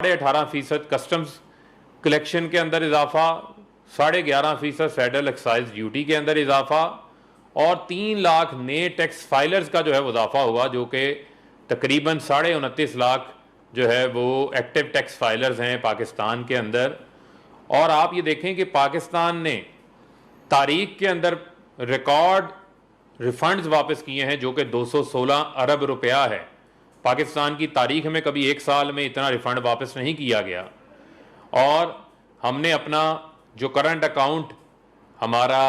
18.5% customs collection के अंदर इजाफा, 11.5% फेडरल एक्साइज ड्यूटी के अंदर इजाफा और 3 लाख नए टैक्स फाइलर्स का जो है वो इजाफा हुआ, जो कि तकरीबन 29.5 लाख जो है वो एक्टिव टैक्स फाइलर्स हैं पाकिस्तान के अंदर। और आप ये देखें कि पाकिस्तान ने तारीख के अंदर रिकॉर्ड रिफंड्स वापस किए हैं जो कि 216 अरब रुपया है। पाकिस्तान की तारीख में कभी एक साल में इतना रिफंड वापस नहीं किया गया। और हमने अपना जो करंट अकाउंट हमारा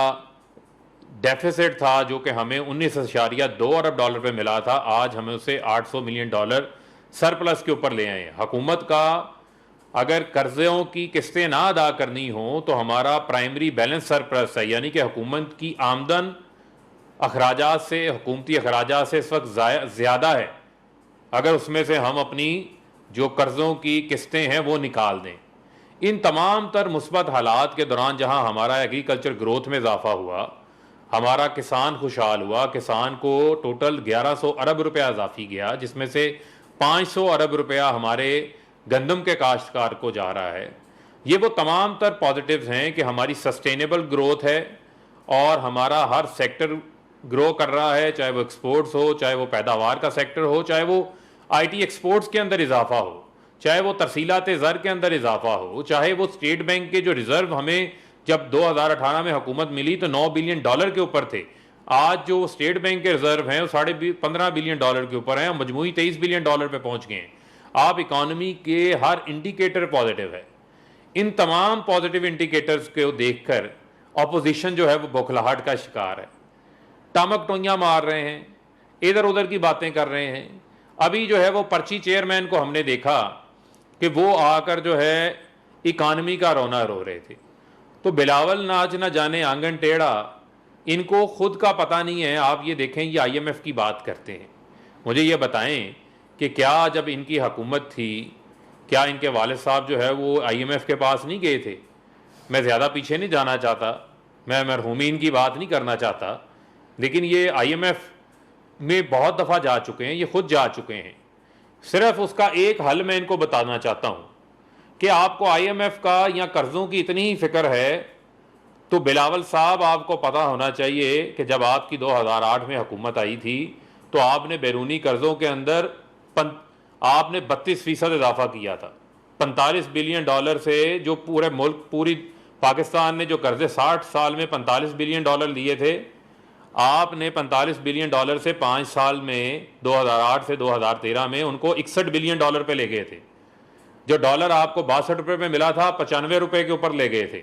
डेफिसिट था जो कि हमें 19.2 अरब डॉलर पे मिला था, आज हमें उसे 800 मिलियन डॉलर सरप्लस के ऊपर ले आए हैं। हुकूमत का अगर कर्ज़ों की किस्तें ना अदा करनी हो तो हमारा प्राइमरी बैलेंस सरप्लस है, यानी कि हुकूमत की आमदन अखराजात से, हुकूमती अखराजात से इस वक्त ज़्यादा है। अगर उसमें से हम अपनी जो कर्ज़ों की किस्तें हैं वो निकाल दें, इन तमाम तर मुस्बत हालात के दौरान जहां हमारा एग्रीकल्चर ग्रोथ में इजाफा हुआ, हमारा किसान खुशहाल हुआ, किसान को टोटल 1100 अरब रुपया इजाफी गया, जिसमें से 500 अरब रुपया हमारे गंदम के काश्तकार को जा रहा है। ये वो तमाम तर पॉजिटिव्स हैं कि हमारी सस्टेनेबल ग्रोथ है और हमारा हर सेक्टर ग्रो कर रहा है, चाहे वो एक्सपोर्ट्स हो, चाहे वो पैदावार का सेक्टर हो, चाहे वो आईटी एक्सपोर्ट्स के अंदर इजाफा हो, चाहे वो तरसीलात ज़र के अंदर इजाफा हो, चाहे वो स्टेट बैंक के जो रिजर्व हमें जब 2018 में हुकूमत मिली तो 9 बिलियन डॉलर के ऊपर थे, आज जो स्टेट बैंक के रिजर्व हैं वो 15.5 बिलियन डॉलर के ऊपर हैं, मजमूई 23 बिलियन डॉलर पे पहुंच गए हैं। आप इकॉनमी के हर इंडिकेटर पॉजिटिव है। इन तमाम पॉजिटिव इंडिकेटर्स को देखकर अपोजिशन जो है वो बौखलाहट का शिकार है, टामक टोइयां मार रहे हैं, इधर उधर की बातें कर रहे हैं। अभी जो है वो पर्ची चेयरमैन को हमने देखा कि वो आकर जो है इकानमी का रोना रो रहे थे। तो बिलावल नाच ना जाने आंगन टेढ़ा, इनको खुद का पता नहीं है। आप ये देखें, ये IMF की बात करते हैं। मुझे ये बताएं कि क्या जब इनकी हुकूमत थी, क्या इनके वालिद साहब जो है वो IMF के पास नहीं गए थे? मैं ज़्यादा पीछे नहीं जाना चाहता, मैं मरहूमीन की बात नहीं करना चाहता, लेकिन ये IMF में बहुत दफ़ा जा चुके हैं, ये खुद जा चुके हैं। सिर्फ उसका एक हल मैं इनको बताना चाहता हूँ कि आपको IMF का या कर्ज़ों की इतनी ही फिक्र है तो बिलावल साहब आपको पता होना चाहिए कि जब आपकी 2008 में हुकूमत आई थी तो आपने बैरूनी कर्ज़ों के अंदर आपने 32% इजाफा किया था। 45 बिलियन डॉलर से जो पूरे मुल्क, पूरी पाकिस्तान ने जो कर्ज़े 60 साल में 45 बिलियन डॉलर लिए थे, आपने 45 बिलियन डॉलर से 5 साल में 2008 से 2013 में उनको 61 बिलियन डॉलर पे ले गए थे। जो डॉलर आपको 62 रुपये में मिला था 95 रुपये के ऊपर ले गए थे।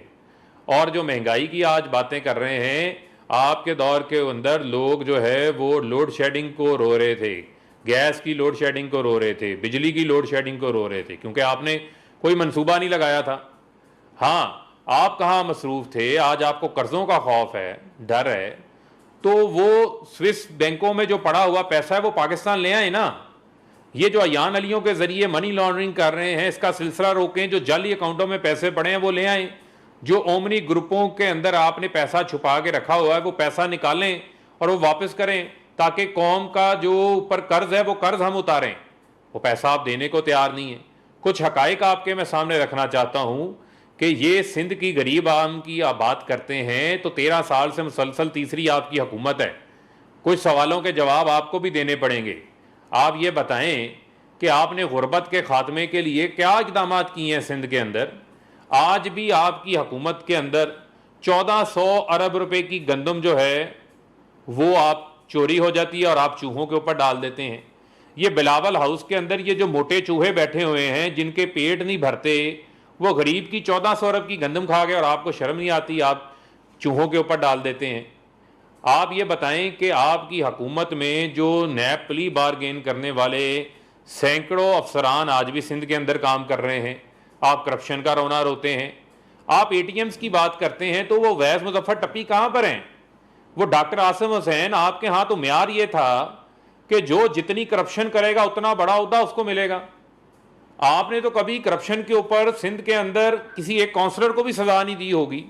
और जो महंगाई की आज बातें कर रहे हैं, आपके दौर के अंदर लोग जो है वो लोड शेडिंग को रो रहे थे, गैस की लोड शेडिंग को रो रहे थे, बिजली की लोड शेडिंग को रो रहे थे, क्योंकि आपने कोई मंसूबा नहीं लगाया था। हाँ, आप कहाँ मसरूफ़ थे? आज आपको कर्ज़ों का खौफ है, डर है, तो वो स्विस बैंकों में जो पड़ा हुआ पैसा है वो पाकिस्तान ले आए ना। ये जो अयान अलियों के जरिए मनी लॉन्ड्रिंग कर रहे हैं, इसका सिलसिला रोकें। जो जाली अकाउंटों में पैसे पड़े हैं वो ले आएं। जो ओमनी ग्रुपों के अंदर आपने पैसा छुपा के रखा हुआ है वो पैसा निकालें और वो वापस करें, ताकि कौम का जो ऊपर कर्ज है वो कर्ज हम उतारें। वो पैसा आप देने को तैयार नहीं है। कुछ हकाइक आपके मैं सामने रखना चाहता हूँ कि ये सिंध की गरीब आवाम की आप बात करते हैं तो 13 साल से मुसलसल तीसरी आपकी हुकूमत है। कुछ सवालों के जवाब आपको भी देने पड़ेंगे। आप ये बताएं कि आपने गुर्बत के खात्मे के लिए क्या इकदाम किए हैं सिंध के अंदर। आज भी आपकी हुकूमत के अंदर 1400 अरब रुपए की गंदम जो है वो आप चोरी हो जाती है और आप चूहों के ऊपर डाल देते हैं। ये बिलावल हाउस के अंदर ये जो मोटे चूहे बैठे हुए हैं जिनके पेट नहीं भरते, वो गरीब की 1400 अरब की गंदम खा गए और आपको शर्म नहीं आती, आप चूहों के ऊपर डाल देते हैं। आप ये बताएं कि आपकी हुकूमत में जो नैब प्ली बारगेन करने वाले सैकड़ों अफसरान आज भी सिंध के अंदर काम कर रहे हैं, आप करप्शन का रोना रोते हैं। आप ATMs की बात करते हैं तो वो वैस मुजफ्फर टप्पी कहाँ पर हैं? वो डॉक्टर आसिम हुसैन। आपके यहाँ तो म्यार ये था कि जो जितनी करप्शन करेगा उतना बड़ा ओहदा उसको मिलेगा। आपने तो कभी करप्शन के ऊपर सिंध के अंदर किसी एक काउंसलर को भी सजा नहीं दी होगी।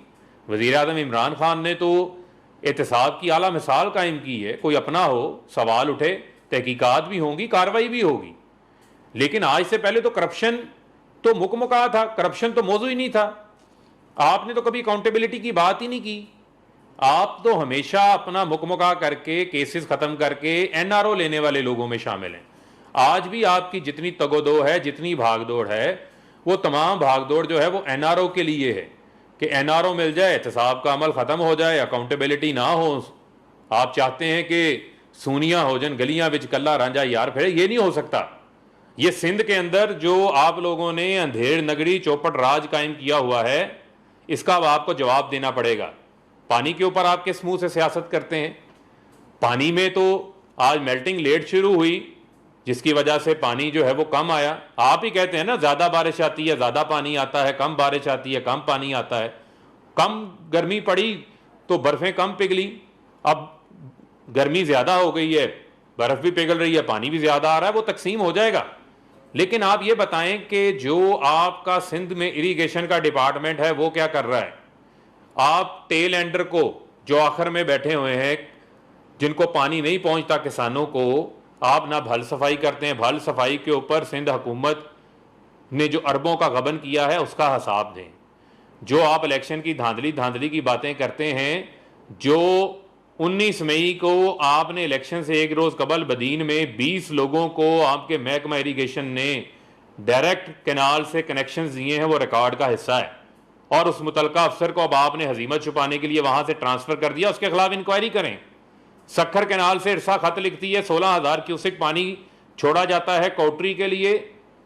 वज़ीर आज़म इमरान खान ने तो एहतसाब की आला मिसाल कायम की है। कोई अपना हो, सवाल उठे, तहकीकात भी होंगी, कार्रवाई भी होगी। लेकिन आज से पहले तो करप्शन तो मुकमुका था, करप्शन तो मौजू ही नहीं था। आपने तो कभी अकाउंटेबिलिटी की बात ही नहीं की। आप तो हमेशा अपना मुकमुका करके, केसेस खत्म करके एनआरओ लेने वाले लोगों में शामिल हैं। आज भी आपकी जितनी तगोदो है, जितनी भागदौड़ है, वो तमाम भागदौड़ जो है वो एनआरओ के लिए है कि एनआरओ मिल जाए, एहतसाब का अमल ख़त्म हो जाए, अकाउंटेबिलिटी ना हो। आप चाहते हैं कि सूनिया हो जन गलियां बिच कल्ला रांझा यार फिर, ये नहीं हो सकता। ये सिंध के अंदर जो आप लोगों ने अंधेर नगरी चौपट राज कायम किया हुआ है, इसका अब आपको जवाब देना पड़ेगा। पानी के ऊपर आप किस मुंह से सियासत करते हैं? पानी में तो आज मेल्टिंग लेट शुरू हुई, जिसकी वजह से पानी जो है वो कम आया। आप ही कहते हैं ना, ज़्यादा बारिश आती है ज़्यादा पानी आता है, कम बारिश आती है कम पानी आता है। कम गर्मी पड़ी तो बर्फ़ें कम पिघली, अब गर्मी ज़्यादा हो गई है, बर्फ़ भी पिघल रही है, पानी भी ज़्यादा आ रहा है, वो तकसीम हो जाएगा। लेकिन आप ये बताएं कि जो आपका सिंध में इरीगेशन का डिपार्टमेंट है वो क्या कर रहा है? आप टेल एंडर को, जो आखिर में बैठे हुए हैं, जिनको पानी नहीं पहुंचता किसानों को, आप ना भल सफाई करते हैं। भल सफाई के ऊपर सिंध हुकूमत ने जो अरबों का गबन किया है उसका हिसाब दें। जो आप इलेक्शन की धांधली की बातें करते हैं, जो 19 मई को आपने इलेक्शन से एक रोज़ कबल बदीन में 20 लोगों को आपके महकमा इरीगेशन ने डायरेक्ट कैनाल से कनेक्शन दिए हैं, वो रिकॉर्ड का हिस्सा है। और उस मुतलका अफसर को अब आपने हजीमत छुपाने के लिए वहाँ से ट्रांसफ़र कर दिया, उसके खिलाफ इंक्वायरी करें। सखर कैनाल से इरसा खत लिखती है 16,000 क्यूसेक पानी छोड़ा जाता है कोटरी के लिए,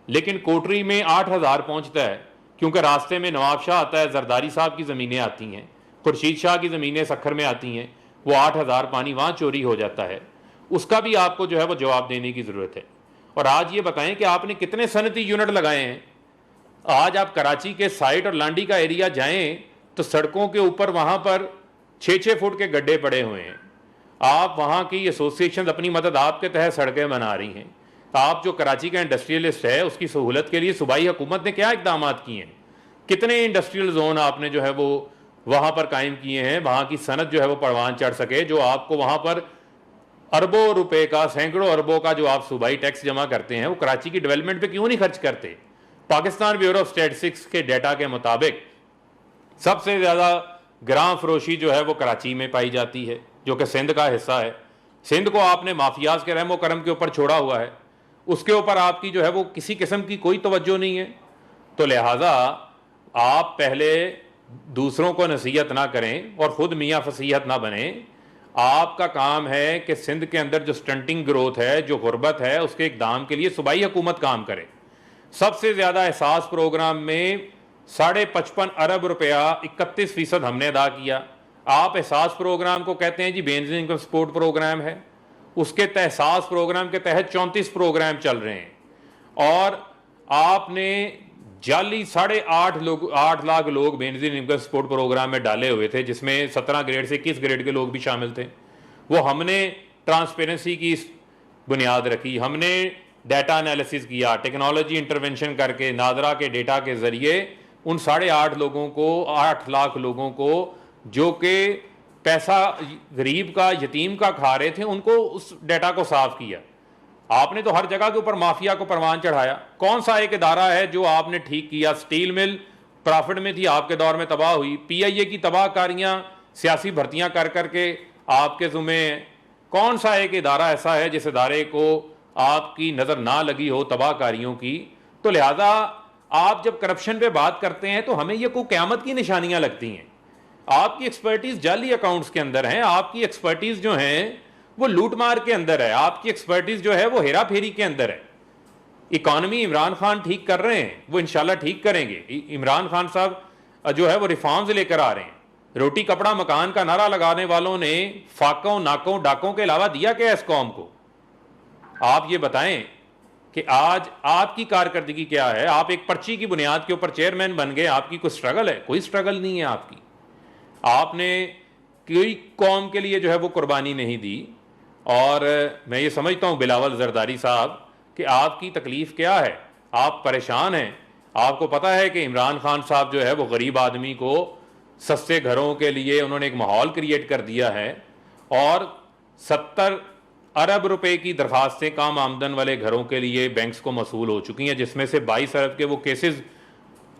लेकिन कोटरी में 8,000 पहुँचता है, क्योंकि रास्ते में नवाब शाह आता है, जरदारी साहब की ज़मीनें आती हैं, खुर्शीद शाह की ज़मीनें सखर में आती हैं, वो 8,000 पानी वहाँ चोरी हो जाता है। उसका भी आपको जो है वो जवाब देने की ज़रूरत है। और आज ये बताएं कि आपने कितने सनती यूनिट लगाए हैं। आज आप कराची के साइट और लांडी का एरिया जाएं तो सड़कों के ऊपर वहाँ पर 6-6 फुट के गड्ढे पड़े हुए हैं। आप वहाँ की एसोसिएशन अपनी मदद आपके तहत सड़कें बना रही हैं। आप जो कराची का इंडस्ट्रियलिस्ट है, उसकी सहूलत के लिए सूबाई हुकूमत ने क्या इकदाम किए हैं? कितने इंडस्ट्रियल जोन आपने जो है वो वहाँ पर कायम किए हैं, वहाँ की सनत जो है वो परवान चढ़ सके, जो आपको वहाँ पर अरबों रुपए का, सैकड़ों अरबों का जो आप सूबाई टैक्स जमा करते हैं, वो कराची की डेवलपमेंट पे क्यों नहीं खर्च करते? पाकिस्तान ब्यूरो ऑफ स्टैटिस्टिक्स के डाटा के मुताबिक सबसे ज़्यादा ग्राम फरोशी जो है वो कराची में पाई जाती है, जो कि सिंध का हिस्सा है। सिंध को आपने माफियाज के रहमो करम के ऊपर छोड़ा हुआ है, उसके ऊपर आपकी जो है वो किसी किस्म की कोई तवज्जो नहीं है। तो लिहाजा आप पहले दूसरों को नसीहत ना करें और ख़ुद मियाँ फसीहत ना बने। आपका काम है कि सिंध के अंदर जो स्टंटिंग ग्रोथ है, जो गुर्बत है, उसके इक़दाम के लिए सूबाई हुकूमत काम करे। सबसे ज़्यादा एहसास प्रोग्राम में 55.5 अरब रुपया 31% हमने अदा किया। आप एहसास प्रोग्राम को कहते हैं जी बेनजीन इनकम सपोर्ट प्रोग्राम है, उसके एहसास प्रोग्राम के तहत 34 प्रोग्राम चल रहे हैं। और आपने जाली 8.5 लाख लोग बेनजीन इनकम सपोर्ट प्रोग्राम में डाले हुए थे, जिसमें 17 ग्रेड से 21 ग्रेड के लोग भी शामिल थे। वो हमने ट्रांसपेरेंसी की बुनियाद रखी, हमने डाटा एनालिसिस किया, टेक्नोलॉजी इंटरवेंशन करके नादरा के डेटा के ज़रिए उन 8.5 लोगों को, 8 लाख लोगों को जो कि पैसा गरीब का, यतीम का खा रहे थे, उनको उस डाटा को साफ किया। आपने तो हर जगह के ऊपर माफिया को परवान चढ़ाया। कौन सा एक इदारा है जो आपने ठीक किया? स्टील मिल प्रॉफिट में थी, आपके दौर में तबाह हुई। PIA की तबाहकारियां, सियासी भर्तियां कर करके आपके ज़ुम्मे। कौन सा एक इदारा ऐसा है जिस इदारे को आपकी नज़र ना लगी हो तबाहकारियों की? तो लिहाजा आप जब करप्शन पे बात करते हैं तो हमें ये कोई क़यामत की निशानियां लगती हैं। आपकी एक्सपर्टीज जाली अकाउंट्स के अंदर है, आपकी एक्सपर्टीज जो है वो लूटमार के अंदर है, आपकी एक्सपर्टीज जो है वो हेरा फेरी के अंदर है। इकॉनमी इमरान खान ठीक कर रहे हैं, वो इंशाल्लाह ठीक करेंगे। इमरान खान साहब जो है वो रिफॉर्म्स लेकर आ रहे हैं। रोटी कपड़ा मकान का नारा लगाने वालों ने फाकों, नाकों, डाकों के अलावा दिया क्या इस कौम को? आप ये बताएं कि आज आपकी कारकर्दगी क्या है? आप एक पर्ची की बुनियाद के ऊपर चेयरमैन बन गए, आपकी कोई स्ट्रगल है? कोई स्ट्रगल नहीं है आपकी। आपने कोई कौम के लिए जो है वो कुर्बानी नहीं दी। और मैं ये समझता हूँ बिलावल जरदारी साहब कि आपकी तकलीफ़ क्या है, आप परेशान हैं। आपको पता है कि इमरान खान साहब जो है वो गरीब आदमी को सस्ते घरों के लिए उन्होंने एक माहौल क्रिएट कर दिया है, और 70 अरब रुपए की दरखास्तें कम आमदन वाले घरों के लिए बैंक्स को मसूल हो चुकी हैं, जिसमें से 22 अरब के वो केसेस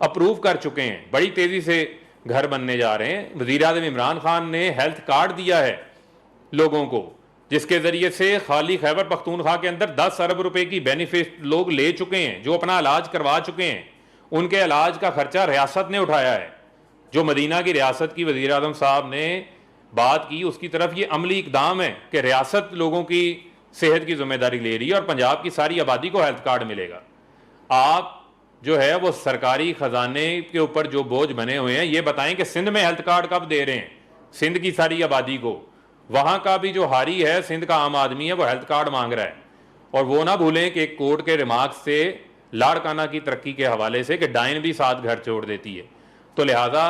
अप्रूव कर चुके हैं। बड़ी तेज़ी से घर बनने जा रहे हैं। वज़ीर आज़म इमरान खान ने हेल्थ कार्ड दिया है लोगों को, जिसके ज़रिए से खाली खैबर पख्तूनख्वा के अंदर 10 अरब रुपए की बेनिफिट लोग ले चुके हैं, जो अपना इलाज करवा चुके हैं। उनके इलाज का खर्चा रियासत ने उठाया है। जो मदीना की रियासत की वज़ीर आज़म साहब ने बात की, उसकी तरफ ये अमली इकदाम है कि रियासत लोगों की सेहत की जिम्मेदारी ले रही है और पंजाब की सारी आबादी को हेल्थ कार्ड मिलेगा। आप जो है वो सरकारी खजाने के ऊपर जो बोझ बने हुए हैं, ये बताएं कि सिंध में हेल्थ कार्ड कब दे रहे हैं सिंध की सारी आबादी को। वहां का भी जो हारी है, सिंध का आम आदमी है, वो हेल्थ कार्ड मांग रहा है। और वो ना भूलें कि एक कोर्ट के रिमार्क्स से लाड़काना की तरक्की के हवाले से कि डाइन भी साथ घर छोड़ देती है। तो लिहाजा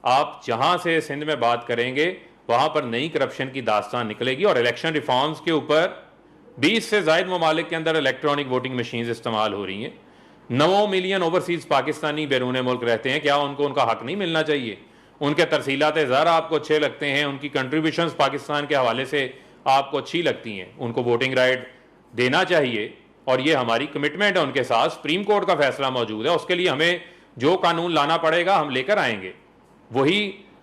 आप जहां से सिंध में बात करेंगे वहां पर नई करप्शन की दास्तान निकलेगी। और इलेक्शन रिफॉर्म्स के ऊपर 20 से ज़ायद ममालिक के अंदर इलेक्ट्रॉनिक वोटिंग मशीन इस्तेमाल हो रही हैं। 9 मिलियन ओवरसीज पाकिस्तानी बैरून मुल्क रहते हैं, क्या उनको उनका हक नहीं मिलना चाहिए? उनके तरसीलात ज़र आपको अच्छे लगते हैं, उनकी कंट्रीब्यूशंस पाकिस्तान के हवाले से आपको अच्छी लगती हैं, उनको वोटिंग राइट देना चाहिए। और ये हमारी कमिटमेंट है उनके साथ। सुप्रीम कोर्ट का फैसला मौजूद है, उसके लिए हमें जो कानून लाना पड़ेगा हम लेकर आएंगे। वही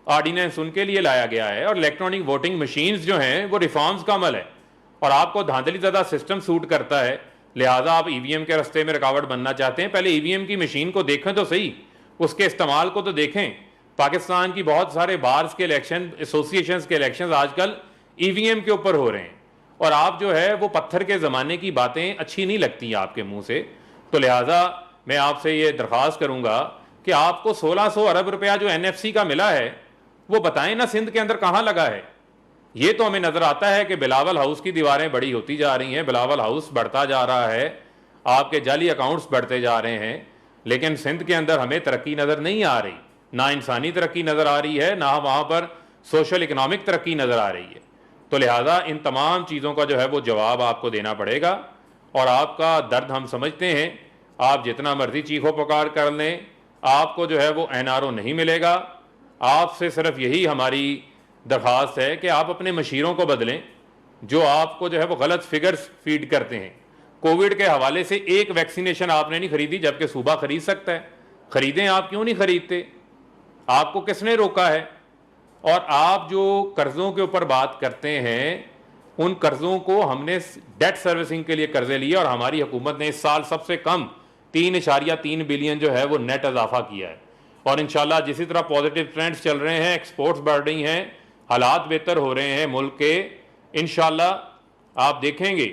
ऑर्डिनेंस उनके लिए लाया गया है। और इलेक्ट्रॉनिक वोटिंग मशीन्स जो हैं वो रिफॉर्म्स का अमल है। और आपको धांधली ज़्यादा सिस्टम सूट करता है, लिहाजा आप ईवीएम के रास्ते में रुकावट बनना चाहते हैं। पहले ईवीएम की मशीन को देखें तो सही, उसके इस्तेमाल को तो देखें। पाकिस्तान की बहुत सारे बार्स के इलेक्शन, एसोसिएशंस के इलेक्शन आजकल ईवीएम के ऊपर हो रहे हैं। और आप जो है वो पत्थर के ज़माने की बातें अच्छी नहीं लगती आपके मुंह से। तो लिहाजा मैं आपसे ये दरख्वास्त करूंगा कि आपको 1600 अरब रुपया जो एनएफसी का मिला है वो बताएं ना, सिंध के अंदर कहाँ लगा है। ये तो हमें नजर आता है कि बिलावल हाउस की दीवारें बड़ी होती जा रही हैं, बिलावल हाउस बढ़ता जा रहा है, आपके जाली अकाउंट्स बढ़ते जा रहे हैं, लेकिन सिंध के अंदर हमें तरक्की नजर नहीं आ रही। ना इंसानी तरक्की नजर आ रही है, ना वहां पर सोशल इकोनॉमिक तरक्की नजर आ रही है। तो लिहाजा इन तमाम चीज़ों का जो है वो जवाब आपको देना पड़ेगा। और आपका दर्द हम समझते हैं। आप जितना मर्जी चीखो पुकार कर लें, आपको जो है वो एनआरओ नहीं मिलेगा। आपसे सिर्फ यही हमारी दरख्वास्त है कि आप अपने मशीरों को बदलें, जो आपको जो है वो गलत फिगर्स फीड करते हैं। कोविड के हवाले से एक वैक्सीनेशन आपने नहीं खरीदी, जबकि सूबा खरीद सकता है। खरीदें, आप क्यों नहीं खरीदते? आपको किसने रोका है? और आप जो कर्जों के ऊपर बात करते हैं, उन कर्जों को हमने डेट सर्विसिंग के लिए कर्जे लिए और हमारी हुकूमत ने इस साल सबसे कम 3.3 बिलियन जो है वो नेट इजाफा किया है। और इंशाल्लाह जिसी तरह पॉजिटिव ट्रेंड्स चल रहे हैं, एक्सपोर्ट्स बढ़ रही हैं, हालात बेहतर हो रहे हैं मुल्क के, इंशाल्लाह आप देखेंगे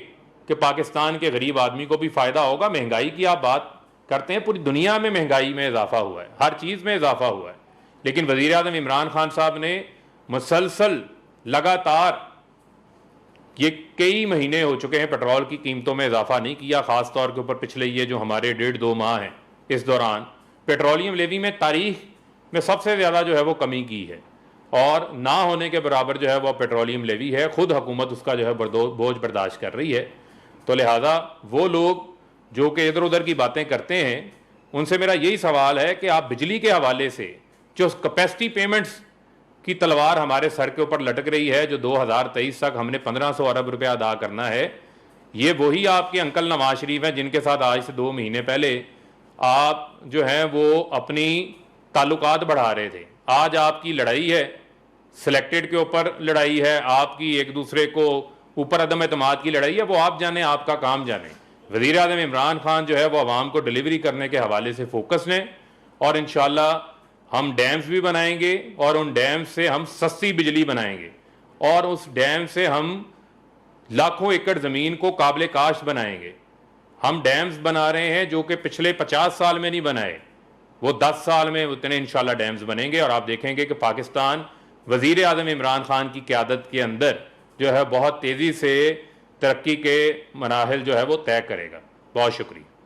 कि पाकिस्तान के गरीब आदमी को भी फ़ायदा होगा। महंगाई की आप बात करते हैं, पूरी दुनिया में महंगाई में इजाफा हुआ है, हर चीज़ में इजाफा हुआ है, लेकिन वज़ीर आज़म इमरान खान साहब ने मुसलसल लगातार ये कई महीने हो चुके हैं पेट्रोल की कीमतों में इजाफा नहीं किया। ख़ास तौर के ऊपर पिछले ये जो हमारे 1.5-2 माह हैं, इस दौरान पेट्रोलियम लेवी में तारीख में सबसे ज़्यादा जो है वो कमी की है। और ना होने के बराबर जो है वो पेट्रोलियम लेवी है, खुद हुकूमत उसका जो है बोझ बर्दाश्त कर रही है। तो लिहाजा वो लोग जो कि इधर उधर की बातें करते हैं, उनसे मेरा यही सवाल है कि आप बिजली के हवाले से जो कैपेसिटी पेमेंट्स की तलवार हमारे सर के ऊपर लटक रही है, जो 2023 तक हमने 1500 अरब रुपया अदा करना है, ये वही आपके अंकल नवाज शरीफ हैं जिनके साथ आज से 2 महीने पहले आप जो हैं वो अपनी ताल्लुकात बढ़ा रहे थे। आज आपकी लड़ाई है, सिलेक्टेड के ऊपर लड़ाई है, आपकी एक दूसरे को ऊपर अदम एतमाद की लड़ाई है। वो आप जाने, आपका काम जाने। वज़ीर आज़म इमरान खान जो है वो आवाम को डिलीवरी करने के हवाले से फोकस ने, और इंशाल्लाह हम डैम्स भी बनाएंगे और उन डैम से हम सस्ती बिजली बनाएंगे और उस डैम से हम लाखों एकड़ ज़मीन को काबिल काश्त बनाएंगे। हम डैम्स बना रहे हैं जो कि पिछले 50 साल में नहीं बनाए, वो 10 साल में उतने इंशाल्लाह डैम्स बनेंगे। और आप देखेंगे कि पाकिस्तान वज़ीर आज़म इमरान खान की क़यादत के अंदर जो है बहुत तेज़ी से तरक्की के मराहिल जो है वो तय करेगा। बहुत शुक्रिया।